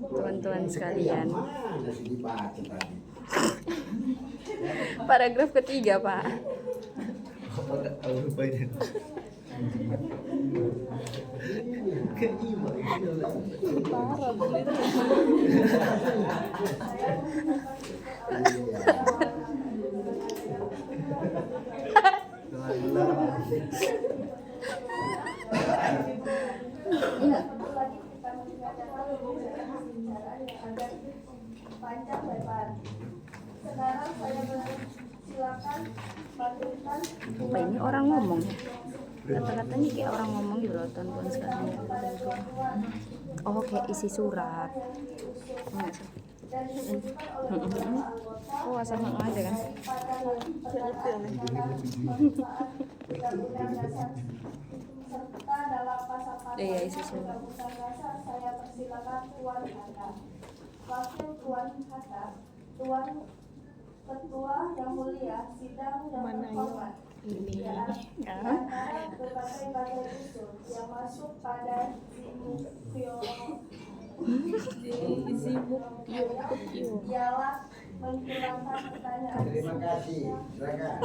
Teman-teman sekalian, paragraf ketiga, Pak. Parah bener. Panjang lebar. Sekarang saya silakan lanjutkan. Apa ini orang ngomong? Kata-katanya kayak orang ngomong gitu loh, teman-teman sekalian. Oh, kayak isi surat. Oh, asal ngomong aja kan? Serta dalam pasal-pasal Iya, isi surat. Undang-Undang Dasar saya persilakan Tuan Hatta. Wakil Tuan Hatta, Tuan Ketua yang mulia, sidang yang terhormat. Ini Di antara berbagai-bagai usul yang masuk pada ialah menghilangkan pertanyaan. Terima kasih. Silakan.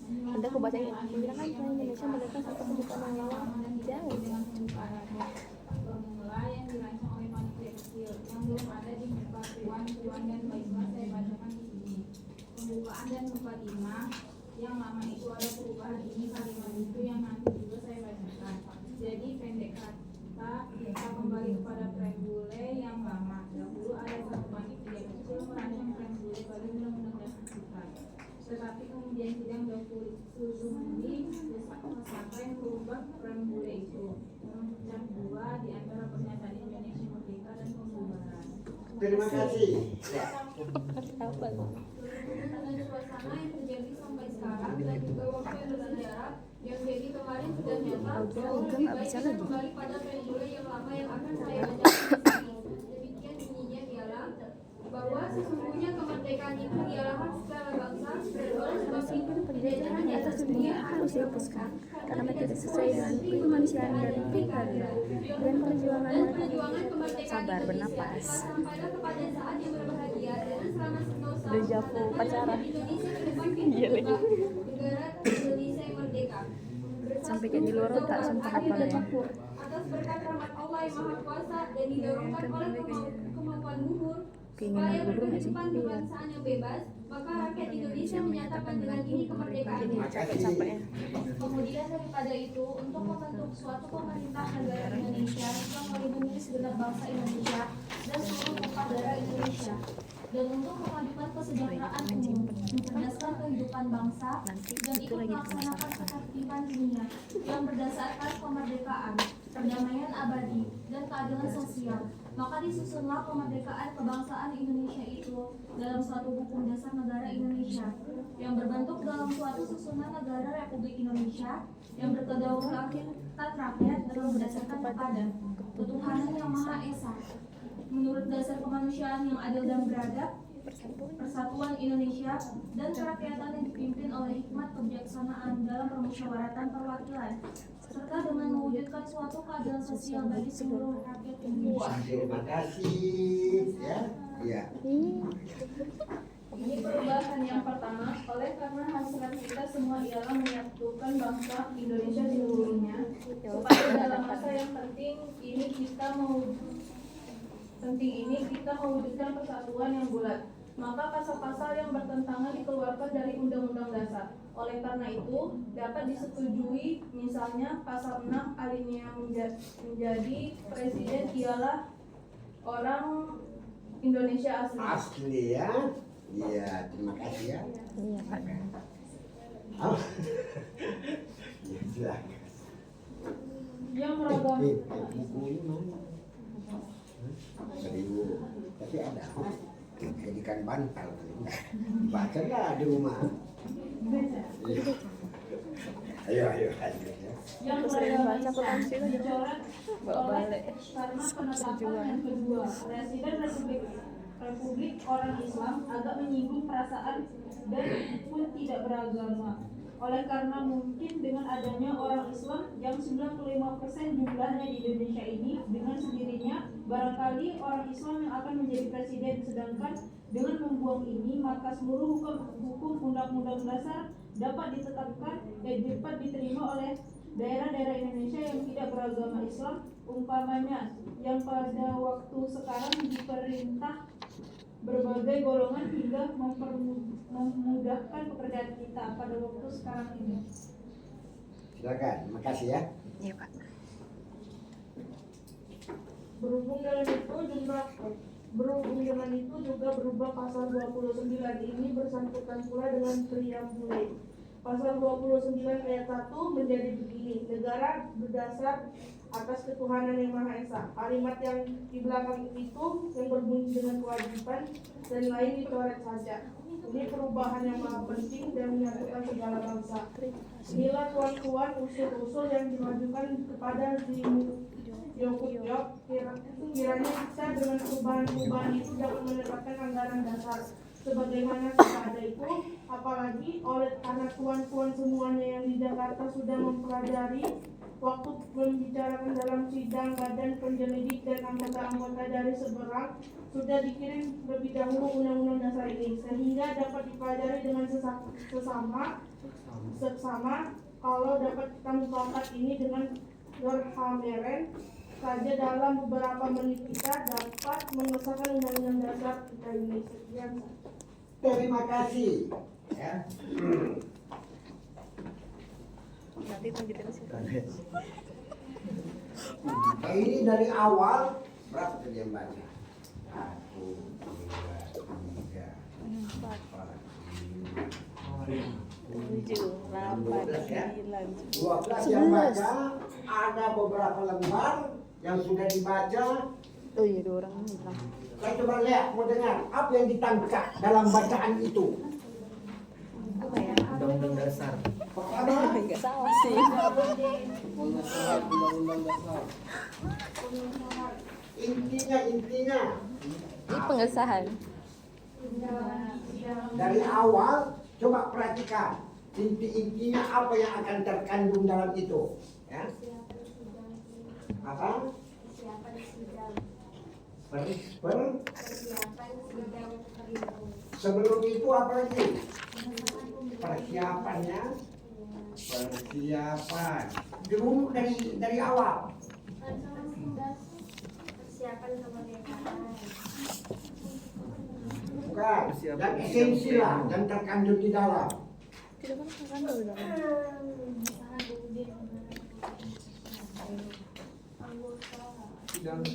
ada aku baca ini. Bilang kan Indonesia mereka satu kebutuhan yang jauh. Formula yang dirancang oleh panitia kecil yang belum ada di Tuan dan baiklah saya bacakan di sini. Pembukaan dan mukadimah yang lama itu ada perubahan ini kalimat itu yang nanti juga saya bacakan. Jadi pendek kata kita kembali kepada preambule yang lama. Dahulu ada satu panitia kecil merancang preambule bagi undang-undang dasar kita. Tetapi kemudian sidang Dafuri sampai merubah preambule itu. Memecah dua di antara pernyataan Indonesia Merdeka dan Pembubaran. Terima kasih. Ya. Dengan suasana yang terjadi sampai sekarang dan juga waktu yang bersejarah yang jadi kemarin sudah nyata bahwa lebih baik kita kembali pada preambule yang lama yang akan saya bacakan di sini. Demikian bunyinya ialah bahwa sesungguhnya kemerdekaan itu ialah hak secara bangsa oleh sebab itu penjajahan di atas dunia harus dihapuskan karena mereka sesuai dengan kemanusiaan dan pribadi dan perjuangan kemerdekaan sabar bernapas. sampai kepada saat yang berbahagia dan selama sentosa Dejavu pacaran. Indonesia ke depan Iya lagi. negara Indonesia yang merdeka. Sampai kayak di luar tak sempat apa ya. Atas berkat rahmat Allah yang Maha Kuasa dan didorongkan oleh kemampuan luhur Keinginan supaya luhur nggak sih? berkehidupan Iya. kebangsaan yang bebas, maka rakyat Indonesia menyatakan dengan ini kemerdekaannya. Capek-capek ya. Kemudian daripada itu, untuk membentuk suatu pemerintah negara Indonesia yang melindungi segenap bangsa Indonesia dan seluruh tumpah darah Indonesia, dan untuk memajukan kesejahteraan umum, mencerdaskan kehidupan bangsa, dan ikut melaksanakan ketertiban dunia yang berdasarkan kemerdekaan, perdamaian abadi, dan keadilan sosial. Maka disusunlah kemerdekaan kebangsaan Indonesia itu dalam suatu hukum dasar negara Indonesia yang berbentuk dalam suatu susunan negara Republik Indonesia yang berkedaulatan rakyat dalam berdasarkan kepada ketuhanan yang Maha Esa menurut dasar kemanusiaan yang adil dan beradab, persatuan Indonesia, dan kerakyatan yang dipimpin oleh hikmat kebijaksanaan dalam permusyawaratan perwakilan, serta dengan mewujudkan suatu keadilan sosial bagi seluruh rakyat Indonesia. Terima kasih. Ya. Iya. Ini perubahan yang pertama, oleh karena hasrat kita semua ialah menyatukan bangsa Indonesia seluruhnya, supaya dalam masa yang penting ini kita mewujudkan persatuan yang bulat. Maka pasal-pasal yang bertentangan dikeluarkan dari Undang-Undang Dasar. Oleh karena itu, dapat disetujui misalnya pasal 6 alinea menjadi presiden ialah orang Indonesia asli. Asli ya. Iya, terima kasih ya. Iya, Pak. Oh. Ya, silakan. Yang beragam. Bukunya mana? Seribu. Tapi ada. Jadikan bantal. Baca nggak di rumah? Ayo. Yang sering baca Quran sih lagi dicoret bawa balik. karena penetapan yang kedua, Presiden Republik Orang Islam agak menyinggung perasaan dan pun tidak beragama. Oleh karena mungkin dengan adanya orang Islam yang 95% jumlahnya di Indonesia ini, dengan sendirinya barangkali orang Islam yang akan menjadi presiden. Sedangkan dengan membuang ini, maka seluruh hukum undang-undang dasar dapat dapat diterima oleh daerah-daerah Indonesia yang tidak beragama Islam, umpamanya yang pada waktu sekarang diperintah berbagai golongan hingga memudahkan pekerjaan kita pada waktu sekarang ini. Silakan, makasih ya. Iya Pak. Berhubung dengan itu juga berubah pasal 29 ini bersangkutan pula dengan preambule. Pasal 29 ayat 1 menjadi begini: negara berdasar atas ketuhanan yang Maha Esa. Kalimat yang di belakang itu yang berbunyi dengan kewajiban dan lain dicoret saja. Ini perubahan yang sangat penting dan menyatukan segala bangsa. Inilah tuan-tuan usul-usul yang dimajukan kepada Yokutyok. Kiranya kita dengan perubahan-perubahan itu dapat menetapkan anggaran dasar sebagaimana sudah ada itu, apalagi oleh karena tuan-tuan semuanya yang di Jakarta sudah mempelajari waktu membicarakan dalam sidang badan penyelidik dan anggota-anggota dari seberang sudah dikirim lebih dahulu undang-undang dasar ini sehingga dapat dipelajari dengan seksama. Kalau dapat kita mufakat ini dengan Gerhameren saja dalam beberapa menit kita dapat mengesahkan undang-undang dasar kita ini. Sekian. Terima kasih. Ya. Nanti lanjutin sih. Ini dari awal berapa tadi yang baca? 1, 2, 3, 4, 7, 8, 9, 12 yang baca. Ada beberapa lembar yang sudah dibaca. Oh iya, 2 orang ini. Saya coba lihat, mau dengar apa yang ditangkap dalam bacaan itu. Apa ya? Undang-undang dasar. Pertama, Enggak salah sih. Pengesahan undang-undang dasar. intinya Ini pengesahan. dari awal coba perhatikan intinya apa yang akan terkandung dalam itu, ya. Apa? Persiapan sidang. Sebelum itu apa lagi? Persiapannya, persiapan. Dulu dari awal. Persiapan kemerdekaan. Bukan, yang esensi lah, yang terkandung di dalam. Tidak kan terkandung di dalam.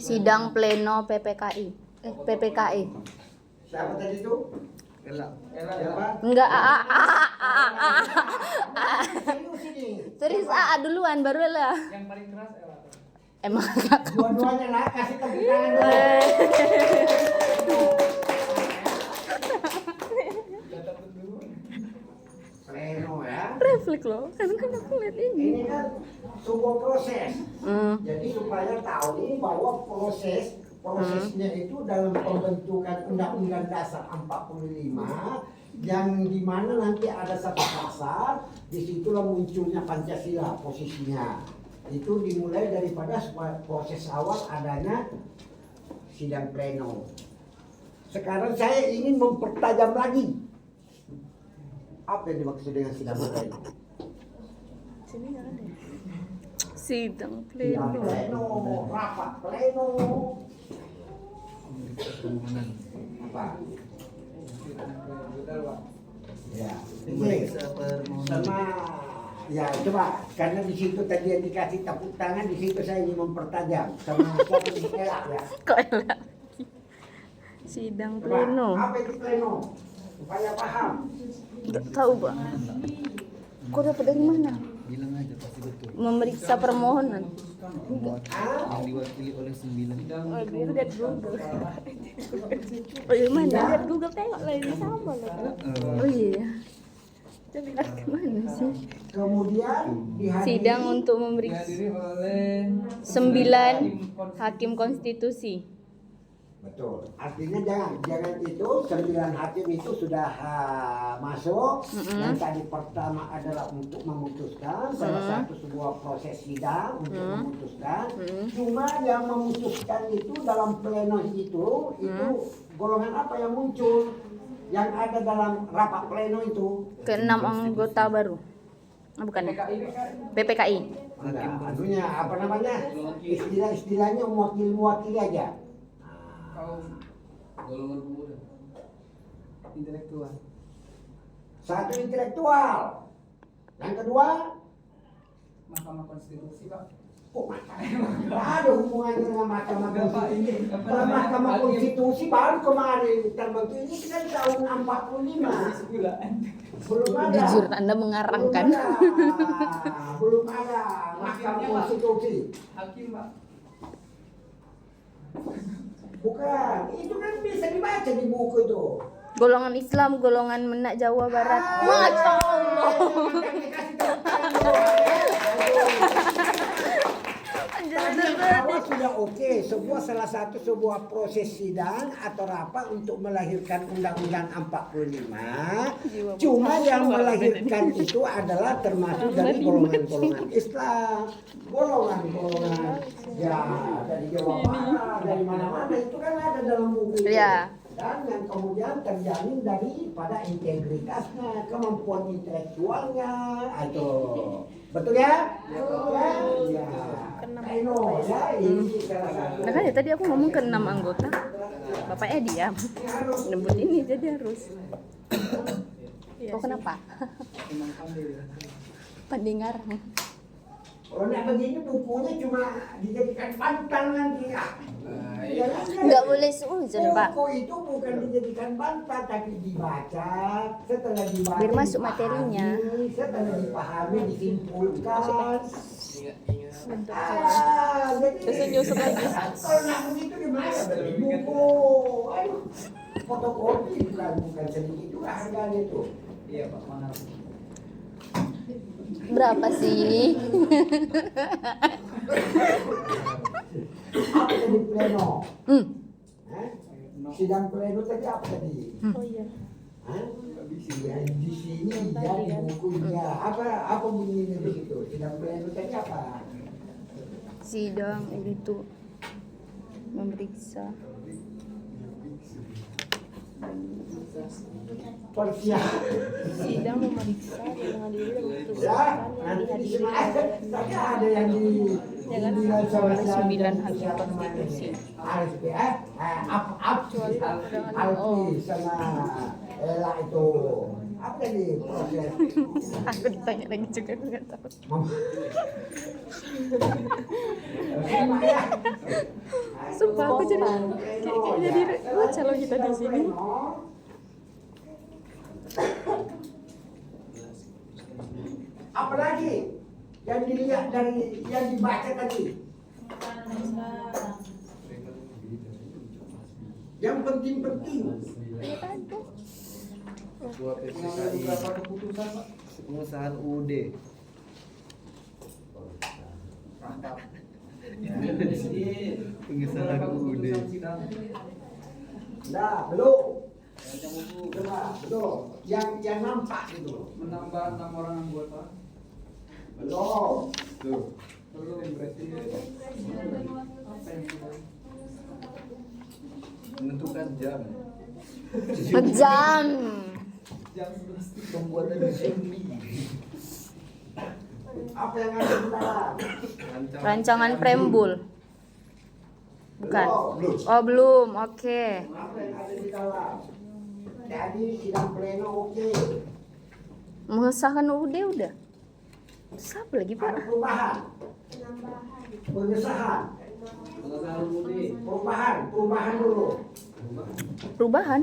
Sidang pleno PPKI. PPKI. Siapa tadi itu? Elak. Siapa? Enggak, Serius ini. Serius duluan baru lah. Yang paling keras elak. Emang Dua-duanya lah, kasih tepuk tangan dulu. Catat dulu. Pleno ya. refleks loh. Kan aku lihat ini. Ini kan sebuah proses. Jadi supaya tahu bahwa prosesnya itu dalam pembentukan Undang-Undang Dasar 45 yang dimana nanti ada satu pasal, disitulah munculnya Pancasila posisinya. Itu dimulai daripada proses awal adanya sidang pleno. Sekarang saya ingin mempertajam lagi. Apa yang dimaksud dengan sidang pleno? Sini enggak ada. Sidang Sidang pleno. pleno, rapat pleno. Apa? Ya, Memeriksa permohonan. sama ya coba karena di situ tadi yang dikasih tepuk tangan, di situ saya ingin mempertajam sama siapa yang elak ya. Kok enak? Sidang Coba, pleno. apa itu pleno? Supaya paham. Enggak tahu, Bang. Kok dapat dari mana? Bilang aja pasti betul. Memeriksa permohonan. Yang diwakili oleh 9. Oh, biar lihat Google. Oh, iya mana? Lihat Google tengok lah ini sama loh. Oh iya. Coba lihat kemana sih? Kemudian dihadiri Sidang untuk memeriksa Dihadiri oleh 9 hakim konstitusi. Betul. Artinya jangan itu 9 hakim itu sudah masuk. Yang tadi pertama adalah untuk memutuskan salah satu sebuah proses sidang untuk memutuskan. Cuma yang memutuskan itu dalam pleno itu golongan apa yang muncul yang ada dalam rapat pleno itu? Ke-6 anggota baru. Oh, bukan. PPKI. Enggak, anunya apa namanya? Istilah-istilahnya mewakili aja. Golongan pemuda. Intelektual. Satu intelektual. Yang kedua, Mahkamah Konstitusi, Pak. kok Mahkamah? Ada hubungannya dengan Mahkamah Konstitusi. Kalau Mahkamah Konstitusi baru kemarin terbentuk ini kan tahun 45. Belum ada. Jujur Anda mengarangkan. Belum ada Mahkamah Konstitusi. Hakim, Pak. Bukan, itu kan bisa dibaca di buku itu. Golongan Islam, golongan Menak Jawa Barat. Masya Allah. Awal sudah oke, salah satu sebuah proses sidang atau rapat untuk melahirkan Undang-Undang 45. Cuma yang melahirkan itu adalah termasuk dari golongan-golongan Islam, golongan-golongan ya dari Jawa Barat, dari mana-mana itu kan ada dalam buku itu. Ya. Dan yang kemudian terjamin daripada integritasnya, kemampuan intelektualnya, itu betul ya? Betul. Ya. Pleno ya, ini salah satu. Makanya tadi aku ngomong ke 6 anggota. Bapaknya diam. Nembut ini jadi harus. Oh kenapa? Emang pandai ya. Pandai ngarang. Kalau nggak begini bukunya cuma dijadikan pantang nanti. Nggak boleh seuzon, Pak. Buku itu bukan dijadikan bantal tapi dibaca, setelah dibaca Biar masuk dipahami, materinya. setelah dipahami disimpulkan. Jadi nyusun lagi. kalau nggak begitu gimana? Beli buku, aduh, fotokopi bukan sedikit juga harganya itu. Iya, Pak. Mana? Berapa sih? Apa tadi pleno? Hmm. Sidang pleno tadi apa tadi? Oh iya. Hah? Ya, di sini ya di buku ya. Apa bunyinya di situ? Sidang pleno tadi apa? Sidang itu memeriksa. Persiapan. Sidang memeriksa dan mengadili dan memutuskan Ya, yang nanti di dihadiri sini ada yang di Jangan dibilang sama oleh saya 9 dan hakim siapa konstitusi. namanya? Alfi, Alfi sama Ella itu. Apa tadi proses? Aku ditanya lagi juga aku nggak tahu. Emak ya. Sumpah aku jadi baca loh kita di sini. Apalagi yang dilihat dari yang dibaca tadi? Yang penting-penting. Ketua PPKI. Berapa keputusan, Pak? Pengesahan UUD. Pengesahan UUD. Nah, belum. Coba, belum. Yang nampak itu. Menambah 6 orang anggota. Belum. Belum berarti. Apa yang sudah? Menentukan jam. Jam. Jam pembuatan zombie. Apa yang ada di dalam? Rancangan preambul. Bukan. Belum. Oh belum. Oke. Apa yang ada di dalam? Jadi sidang pleno oke. Mengesahkan UUD udah. Terus apa lagi Pak? Ada perubahan. Pengesahan. Perubahan dulu. Perubahan.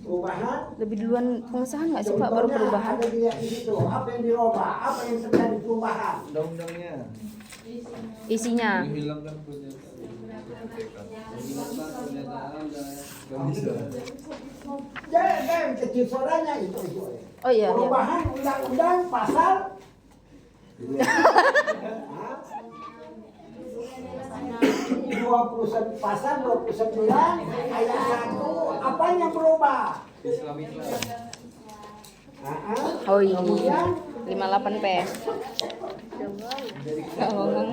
Perubahan. Lebih duluan pengesahan nggak sih Pak baru Contohnya perubahan? ada dilihat di situ. Apa yang dirubah? Apa yang terjadi perubahan? Undang-undangnya. Isinya. Menghilangkan pernyataan. Menghilangkan pernyataan dan bisa. Jangan kecil suaranya itu. Oh iya. Perubahan undang-undang pasal Hah? 20 pasal 29 ayat 1 apa yang berubah? Oh iya. Kemudian 58 P. Ngomong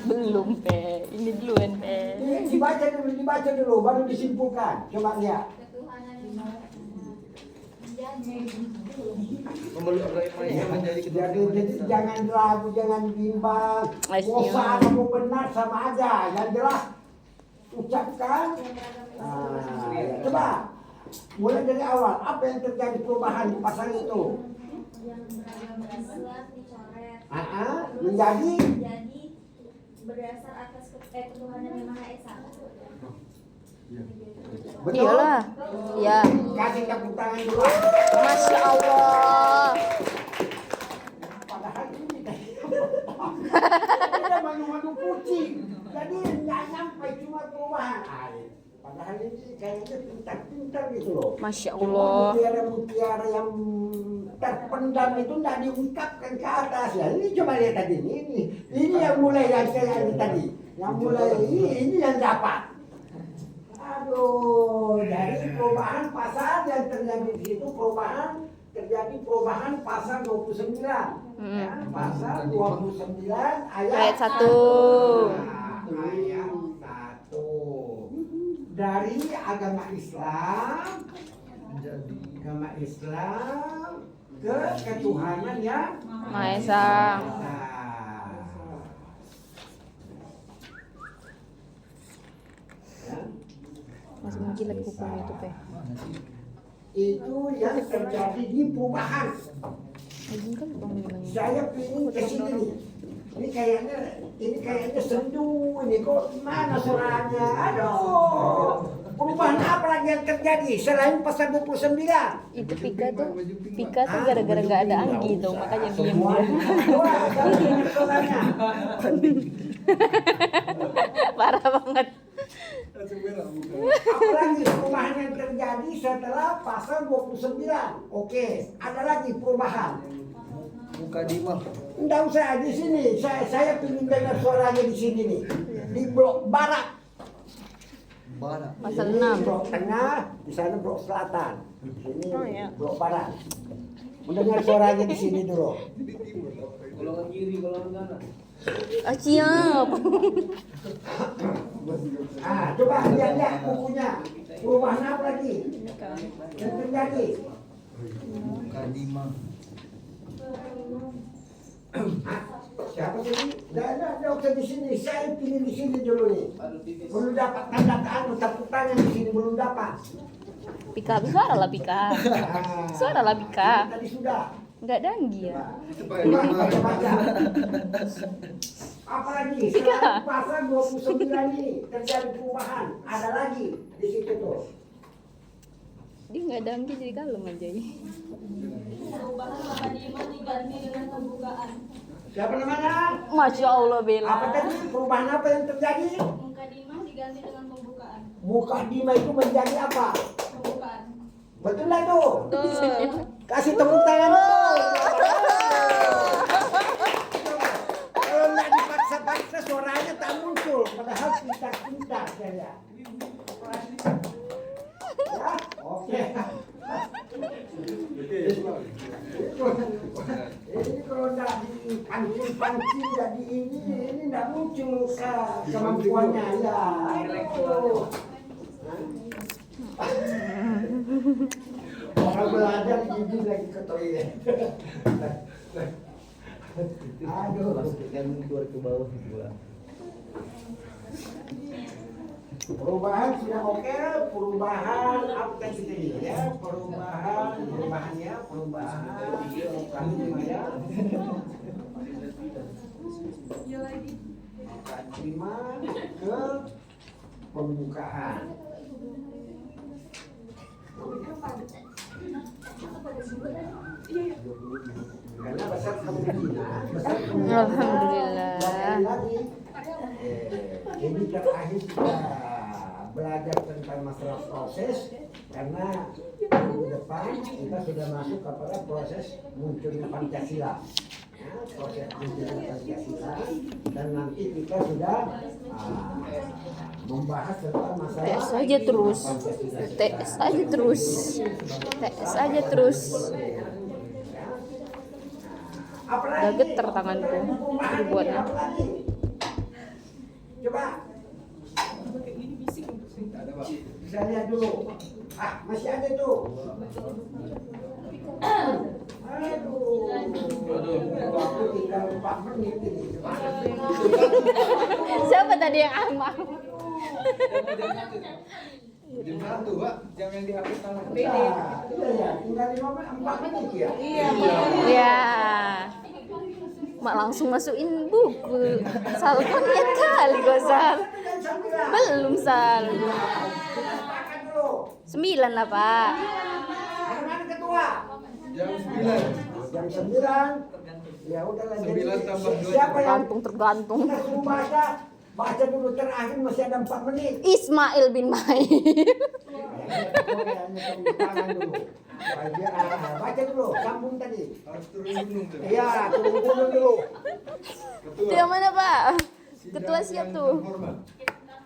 belum P. Ini duluan P. ini dibaca dulu baru disimpulkan. Coba lihat. Jadi jangan ragu, jangan bimbang. Mau salah mau benar sama aja. Yang jelas ucapkan. Coba mulai dari awal. Apa yang terjadi perubahan di pasal itu? Yang beragama Islam dicoret. Menjadi Berdasar atas ketuhanan yang Maha Esa. betul. Iyalah. Ya. Kasih tepuk tangan dulu. Masya Allah. Padahal ini kita manu-manu kucing. Jadi nggak sampai cuma perubahan. Padahal ini kayaknya pintar-pintar gitu loh. Masya Allah. Mutiara-mutiara yang terpendam itu nggak diungkapkan ke atas ya. Ini coba lihat tadi ini yang mulai yang kayak ini tadi. Yang mulai ini yang dapat. Aduh, dari perubahan pasal yang terjadi di situ terjadi perubahan pasal 29. Ya, pasal 29 ayat 1. Ayat 1. Dari agama Islam ke ketuhanan yang Maha Esa. Masih menjilat hukum itu P. Itu yang terjadi di perubahan. Izin kan Bang bilangnya. Saya pilih ke sini. Ini kayaknya sendu ini kok mana suaranya? Aduh. Perubahan apa lagi yang terjadi selain pasal 29? Itu Pika tuh gara-gara nggak ada Anggi tuh makanya diam dia. Parah banget. Apalagi perubahan yang terjadi setelah pasal 29? Oke, ada lagi perubahan. Muka Dima. Enggak usah di sini. Saya ingin dengar suaranya di sini nih. Di blok barat. Pasal Ini 6. blok tengah, di sana blok selatan. Ini Oh, ya. blok barat. Mendengar suaranya di sini dulu. Golongan kiri, golongan kanan. Siap. Coba lihat bukunya. Perubahan apa lagi yang terjadi? Muka Dima. Siapa tadi? Tidak usah di sini. Saya pilih di sini dulu nih. Belum dapat tanda tangan, tepuk tangan di sini belum dapat. Pika, suara lah Pika. Suara lah Pika. Tadi sudah. Nggak ada Anggi ya. Baca. Apalagi selain pasal 29 ini terjadi perubahan. Ada lagi di situ tuh. Dia nggak ada Anggi jadi kalem aja. Perubahan maka diiman diganti dengan pembukaan. Siapa namanya? Masya Allah Bella. Apa tadi? Perubahan apa yang terjadi? Mukadimah diganti dengan pembukaan. Mukadimah itu menjadi apa? Pembukaan. Betul lah tuh. Betul. Kasih tepuk tangan dulu. Kalau nggak dipaksa-paksa suaranya tak muncul. Padahal pintar-pintar saya. Ya, oke. Ini kalau nggak dipancing-pancing jadi ini nggak muncul kemampuannya ya. Aduh. Orang belajar gigi lagi ke toilet. Aduh. Masukkan keluar ke bawah pula. Perubahan sudah oke, perubahan apa tadi ya? Perubahannya terima ke pembukaan. Karena besar kemungkinan Alhamdulillah. lagi ini terakhir kita belajar tentang masalah proses karena minggu depan kita sudah masuk kepada proses munculnya Pancasila. proses pendidikan Pancasila, dan nanti kita sudah membahas tentang masalah TS aja terus. Pancasila. TS aja terus. TS aja terus. Udah geter tanganku dibuatnya. Coba bisa lihat dulu. Masih ada tuh. Aduh, waktu tinggal 4 menit ini. Siapa tadi yang amak? Jam 1, Pak. Jam yang dihapus sama Iya, tinggal 4 menit ya. Ya. Mak langsung masukin buku. Sal konyet kali kok Sal. Belum Sal. 9 lah Pak. Mana ketua? jam 9. Jam 9. Ya udahlah. 9 tambah 2. Siapa yang Tergantung. kita suruh baca? Baca dulu terakhir, masih ada 4 menit. Ismail bin Mail. Baca dulu, sambung tadi. Harus turun gunung tuh. Iya, turun gunung dulu. Ketua. Itu yang mana Pak? Sidang Ketua siap yang tuh. terhormat.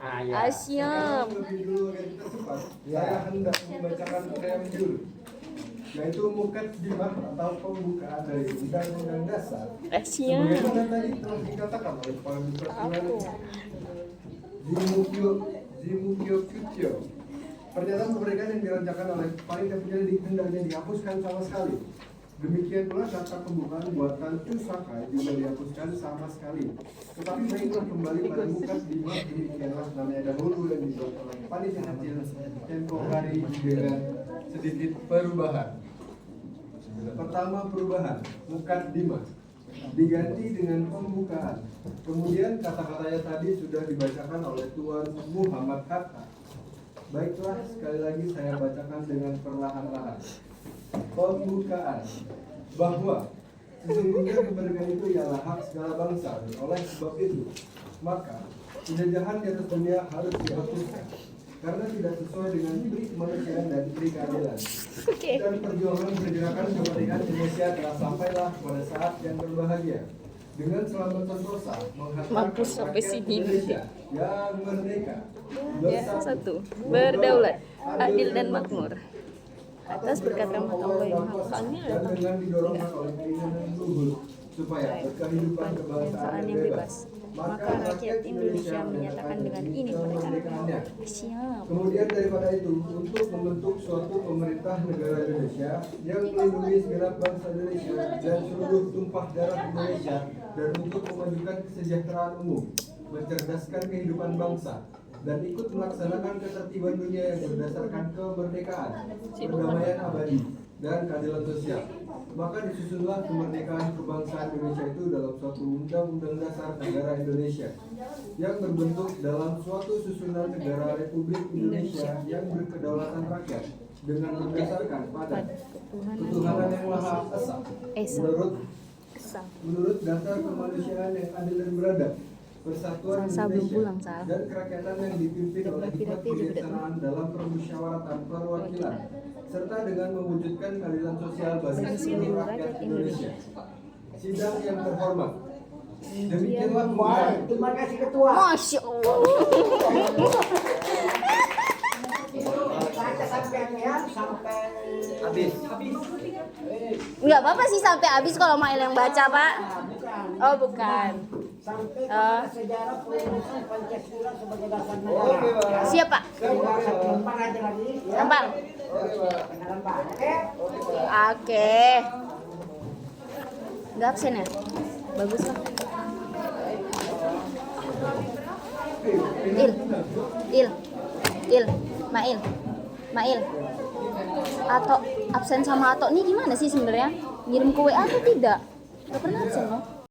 Ah, siap. Lebih dulu agar kita cepat. Ya. Saya hendak membacakan preambul, yaitu mukaddimah atau pembukaan dari Undang-Undang Dasar. Siap. Sebagaimana tadi telah dikatakan oleh Pak Presiden Zimukyo Kutyo, pernyataan kemerdekaan yang dirancangkan oleh panitia penyelidik hendaknya dihapuskan sama sekali. Demikian pula kata pembukaan buatan Pusaka juga dihapuskan sama sekali. Tetapi baiklah kembali pada mukaddimah, demikianlah namanya dahulu yang dibuat oleh panitia kecil tempo hari dengan sedikit perubahan. Pertama, perubahan mukaddimah diganti dengan pembukaan. Kemudian kata-katanya tadi sudah dibacakan oleh Tuan Muhammad Hatta. Baiklah, sekali lagi saya bacakan dengan perlahan-lahan. Pembukaan, bahwa sesungguhnya kemerdekaan itu ialah hak segala bangsa, dan oleh sebab itu maka penjajahan di atas dunia harus dihapuskan karena tidak sesuai dengan pri kemanusiaan dan pri keadilan. Dan perjuangan pergerakan kemerdekaan Indonesia telah sampailah pada saat yang berbahagia dengan selamat sentosa menghantarkan Mampus sampai rakyat sini. Indonesia yang merdeka, Ya, satu. Berdaulat, adil dan makmur. Atas berkat rahmat Allah yang Maha Esa-Nya dan dengan didorongkan oleh keinginan luhur supaya berkehidupan kebangsaan yang bebas, maka rakyat Indonesia menyatakan dengan ini kemerdekaannya. Siap. Kemudian daripada itu, untuk membentuk suatu pemerintah negara Indonesia yang melindungi segenap bangsa Indonesia dan seluruh tumpah darah Indonesia, dan untuk memajukan kesejahteraan umum, mencerdaskan kehidupan bangsa, dan ikut melaksanakan ketertiban dunia yang berdasarkan kemerdekaan, perdamaian abadi, dan keadilan sosial. Maka disusunlah kemerdekaan kebangsaan Indonesia itu dalam suatu undang-undang dasar negara Indonesia yang berbentuk dalam suatu susunan negara Republik Indonesia yang berkedaulatan rakyat dengan berdasarkan pada ketuhanan yang Maha Esa menurut dasar kemanusiaan yang adil dan beradab, persatuan Sal, belum Indonesia, pulang, Sal. dan kerakyatan yang dipimpin oleh hikmat kebijaksanaan dalam permusyawaratan perwakilan, serta dengan mewujudkan keadilan sosial bagi seluruh rakyat Indonesia. Sidang yang terhormat, demikianlah Baik, terima kasih ketua. Masya Allah. Baca sampai ya, sampai habis. Nggak apa-apa sih sampai habis kalau Mail yang baca Pak. Oh bukan. sampai kepada sejarah perumusan Pancasila sebagai dasar Oke, negara. Pak. Siap Pak. Tinggal satu lembar aja lagi. Ya. Gampang. Tinggal lembar. Oke. Oke. Nggak absen ya? Bagus lah. Mail. Atau absen sama Ato nih gimana sih sebenarnya? Ngirim ke WA atau tidak? Gak pernah absen loh.